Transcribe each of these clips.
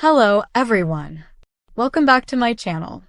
Hello, everyone. Welcome back to my channel.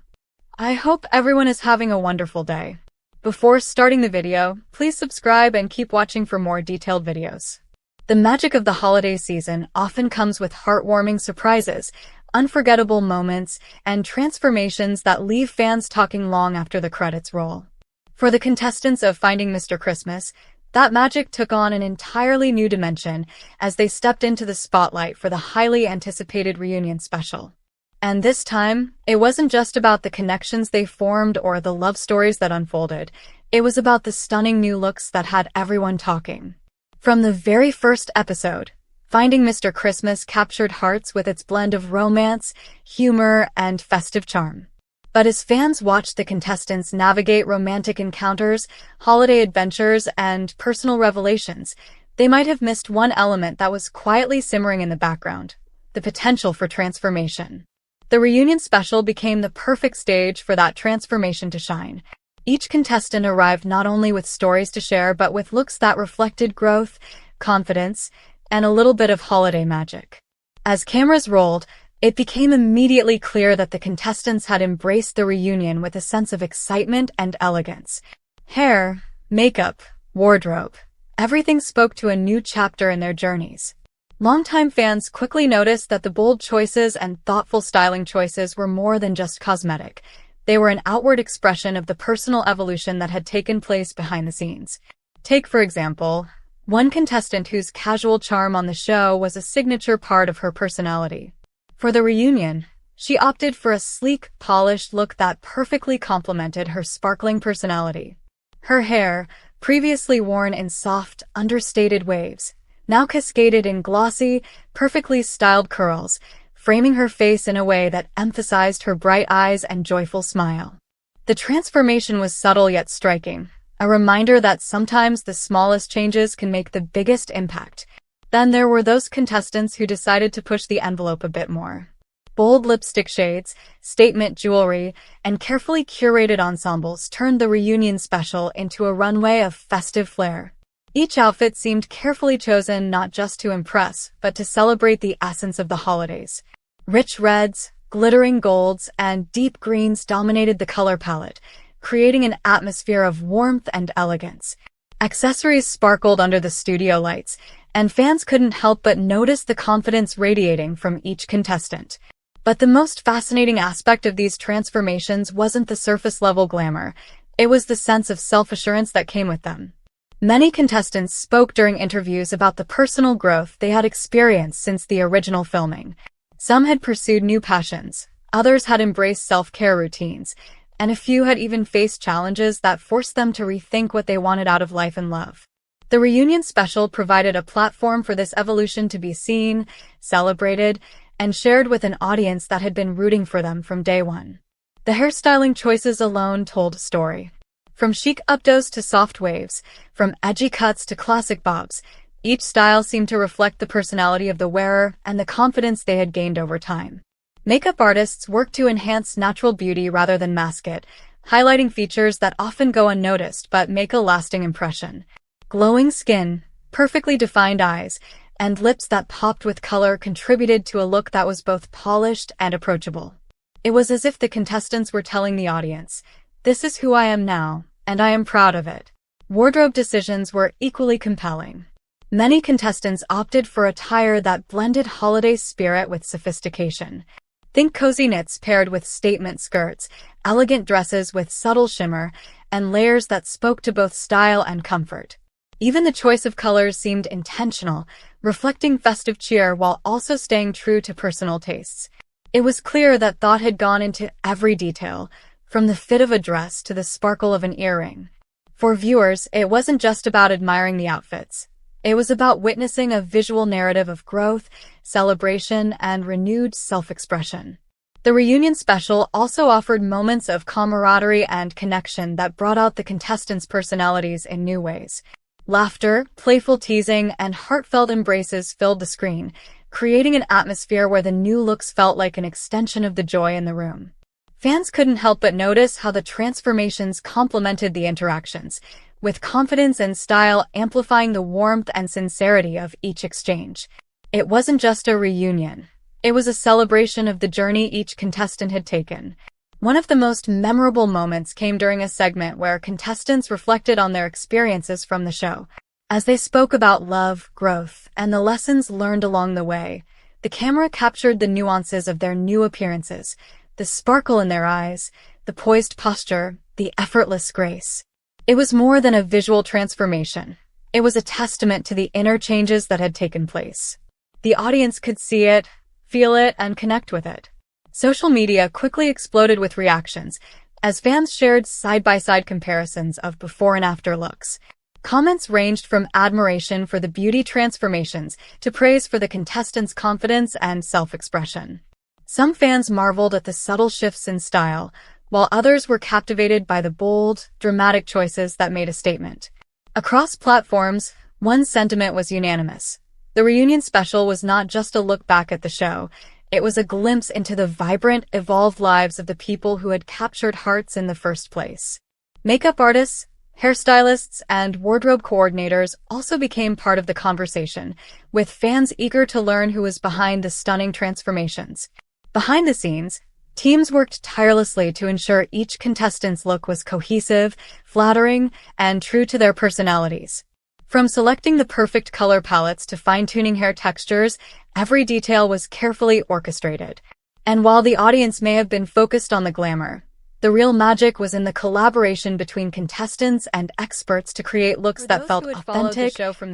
I hope everyone is having a wonderful day. Before starting the video, please subscribe and keep watching for more detailed videos. The magic of the holiday season often comes with heartwarming surprises, unforgettable moments, and transformations that leave fans talking long after the credits roll. For the contestants of Finding Mr. Christmas, that magic took on an entirely new dimension as they stepped into the spotlight for the highly anticipated reunion special. And this time, it wasn't just about the connections they formed or the love stories that unfolded. It was about the stunning new looks that had everyone talking. From the very first episode, Finding Mr. Christmas captured hearts with its blend of romance, humor, and festive charm. But as fans watched the contestants navigate romantic encounters, holiday adventures, and personal revelations, they might have missed one element that was quietly simmering in the background: the potential for transformation. The reunion special became the perfect stage for that transformation to shine. Each contestant arrived not only with stories to share, but with looks that reflected growth, confidence, and a little bit of holiday magic. As cameras rolled, it became immediately clear that the contestants had embraced the reunion with a sense of excitement and elegance. Hair, makeup, wardrobe, everything spoke to a new chapter in their journeys. Longtime fans quickly noticed that the bold choices and thoughtful styling choices were more than just cosmetic. They were an outward expression of the personal evolution that had taken place behind the scenes. Take, for example, one contestant whose casual charm on the show was a signature part of her personality. For the reunion, she opted for a sleek, polished look that perfectly complemented her sparkling personality. Her hair, previously worn in soft, understated waves, now cascaded in glossy, perfectly styled curls, framing her face in a way that emphasized her bright eyes and joyful smile. The transformation was subtle yet striking, a reminder that sometimes the smallest changes can make the biggest impact. Then there were those contestants who decided to push the envelope a bit more. Bold lipstick shades, statement jewelry, and carefully curated ensembles turned the reunion special into a runway of festive flair. Each outfit seemed carefully chosen not just to impress, but to celebrate the essence of the holidays. Rich reds, glittering golds, and deep greens dominated the color palette, creating an atmosphere of warmth and elegance. Accessories sparkled under the studio lights, and fans couldn't help but notice the confidence radiating from each contestant. But the most fascinating aspect of these transformations wasn't the surface-level glamour. It was the sense of self-assurance that came with them. Many contestants spoke during interviews about the personal growth they had experienced since the original filming. Some had pursued new passions, others had embraced self-care routines, and a few had even faced challenges that forced them to rethink what they wanted out of life and love. The reunion special provided a platform for this evolution to be seen, celebrated, and shared with an audience that had been rooting for them from day one. The hairstyling choices alone told a story. From chic updos to soft waves, from edgy cuts to classic bobs, each style seemed to reflect the personality of the wearer and the confidence they had gained over time. Makeup artists worked to enhance natural beauty rather than mask it, highlighting features that often go unnoticed but make a lasting impression. Glowing skin, perfectly defined eyes, and lips that popped with color contributed to a look that was both polished and approachable. It was as if the contestants were telling the audience, "This is who I am now, and I am proud of it." Wardrobe decisions were equally compelling. Many contestants opted for attire that blended holiday spirit with sophistication. Think cozy knits paired with statement skirts, elegant dresses with subtle shimmer, and layers that spoke to both style and comfort. Even the choice of colors seemed intentional, reflecting festive cheer while also staying true to personal tastes. It was clear that thought had gone into every detail, from the fit of a dress to the sparkle of an earring. For viewers, it wasn't just about admiring the outfits. It was about witnessing a visual narrative of growth, celebration, and renewed self-expression. The reunion special also offered moments of camaraderie and connection that brought out the contestants' personalities in new ways. Laughter, playful teasing, and heartfelt embraces filled the screen, creating an atmosphere where the new looks felt like an extension of the joy in the room. Fans couldn't help but notice how the transformations complemented the interactions, with confidence and style amplifying the warmth and sincerity of each exchange. It wasn't just a reunion. It was a celebration of the journey each contestant had taken. One of the most memorable moments came during a segment where contestants reflected on their experiences from the show. As they spoke about love, growth, and the lessons learned along the way, the camera captured the nuances of their new appearances, the sparkle in their eyes, the poised posture, the effortless grace. It was more than a visual transformation. It was a testament to the inner changes that had taken place. The audience could see it, feel it, and connect with it. Social media quickly exploded with reactions, as fans shared side-by-side comparisons of before and after looks. Comments ranged from admiration for the beauty transformations to praise for the contestants' confidence and self-expression. Some fans marveled at the subtle shifts in style, while others were captivated by the bold, dramatic choices that made a statement. Across platforms, one sentiment was unanimous. The reunion special was not just a look back at the show. It was a glimpse into the vibrant, evolved lives of the people who had captured hearts in the first place. Makeup artists, hairstylists, and wardrobe coordinators also became part of the conversation, with fans eager to learn who was behind the stunning transformations. Behind the scenes, teams worked tirelessly to ensure each contestant's look was cohesive, flattering, and true to their personalities. From selecting the perfect color palettes to fine-tuning hair textures, every detail was carefully orchestrated. And while the audience may have been focused on the glamour, the real magic was in the collaboration between contestants and experts to create looks that felt authentic,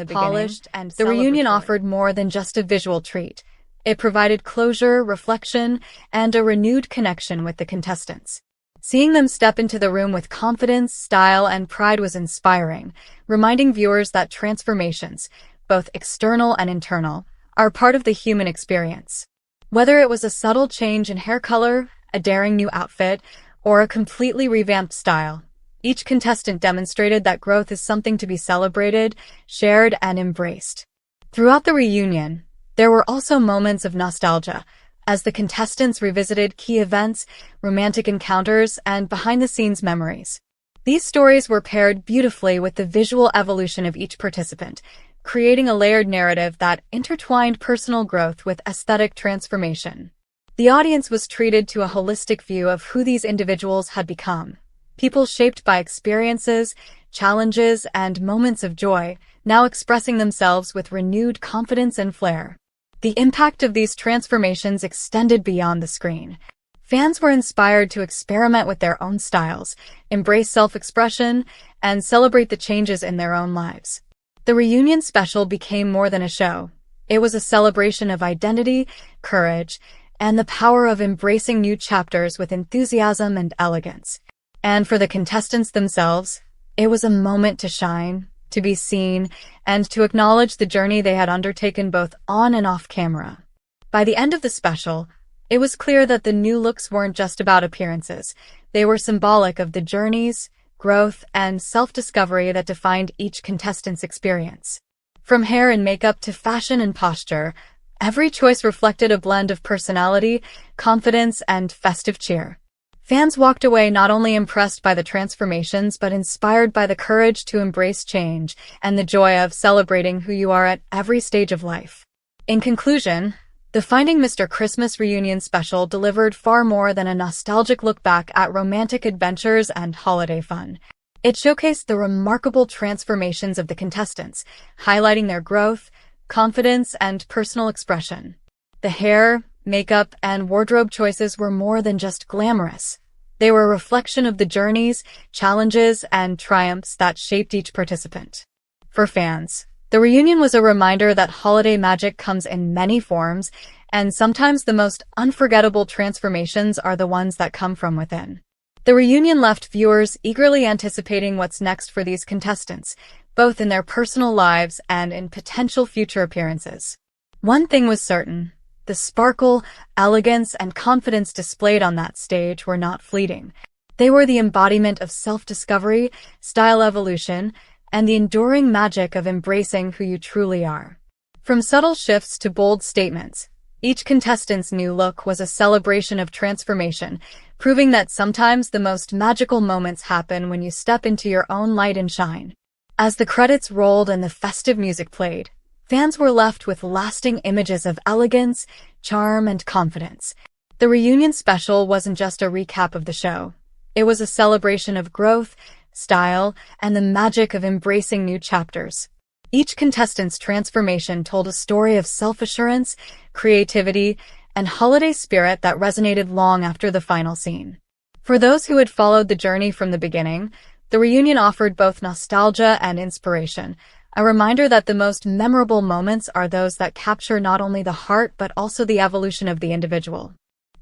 polished, and the reunion offered more than just a visual treat. It provided closure, reflection, and a renewed connection with the contestants. Seeing them step into the room with confidence, style, and pride was inspiring, reminding viewers that transformations, both external and internal, are part of the human experience. Whether it was a subtle change in hair color, a daring new outfit, or a completely revamped style, each contestant demonstrated that growth is something to be celebrated, shared, and embraced. Throughout the reunion, there were also moments of nostalgia, as the contestants revisited key events, romantic encounters, and behind-the-scenes memories. These stories were paired beautifully with the visual evolution of each participant, creating a layered narrative that intertwined personal growth with aesthetic transformation. The audience was treated to a holistic view of who these individuals had become. People shaped by experiences, challenges, and moments of joy, now expressing themselves with renewed confidence and flair. The impact of these transformations extended beyond the screen. Fans were inspired to experiment with their own styles, embrace self-expression, and celebrate the changes in their own lives. The reunion special became more than a show. It was a celebration of identity, courage, and the power of embracing new chapters with enthusiasm and elegance. And for the contestants themselves, it was a moment to shine, to be seen, and to acknowledge the journey they had undertaken both on and off camera. By the end of the special, it was clear that the new looks weren't just about appearances. They were symbolic of the journeys, growth, and self-discovery that defined each contestant's experience. From hair and makeup to fashion and posture, every choice reflected a blend of personality, confidence, and festive cheer. Fans walked away not only impressed by the transformations but inspired by the courage to embrace change and the joy of celebrating who you are at every stage of life. In conclusion, the Finding Mr. Christmas reunion special delivered far more than a nostalgic look back at romantic adventures and holiday fun. It showcased the remarkable transformations of the contestants, highlighting their growth, confidence, and personal expression. The hair, makeup, and wardrobe choices were more than just glamorous. They were a reflection of the journeys, challenges, and triumphs that shaped each participant. For fans, the reunion was a reminder that holiday magic comes in many forms, and sometimes the most unforgettable transformations are the ones that come from within. The reunion left viewers eagerly anticipating what's next for these contestants, both in their personal lives and in potential future appearances. One thing was certain: the sparkle, elegance, and confidence displayed on that stage were not fleeting. They were the embodiment of self-discovery, style evolution, and the enduring magic of embracing who you truly are. From subtle shifts to bold statements, each contestant's new look was a celebration of transformation, proving that sometimes the most magical moments happen when you step into your own light and shine. As the credits rolled and the festive music played, fans were left with lasting images of elegance, charm, and confidence. The reunion special wasn't just a recap of the show. It was a celebration of growth, style, and the magic of embracing new chapters. Each contestant's transformation told a story of self-assurance, creativity, and holiday spirit that resonated long after the final scene. For those who had followed the journey from the beginning, the reunion offered both nostalgia and inspiration, a reminder that the most memorable moments are those that capture not only the heart but also the evolution of the individual.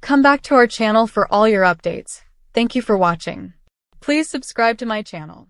Come back to our channel for all your updates. Thank you for watching. Please subscribe to my channel.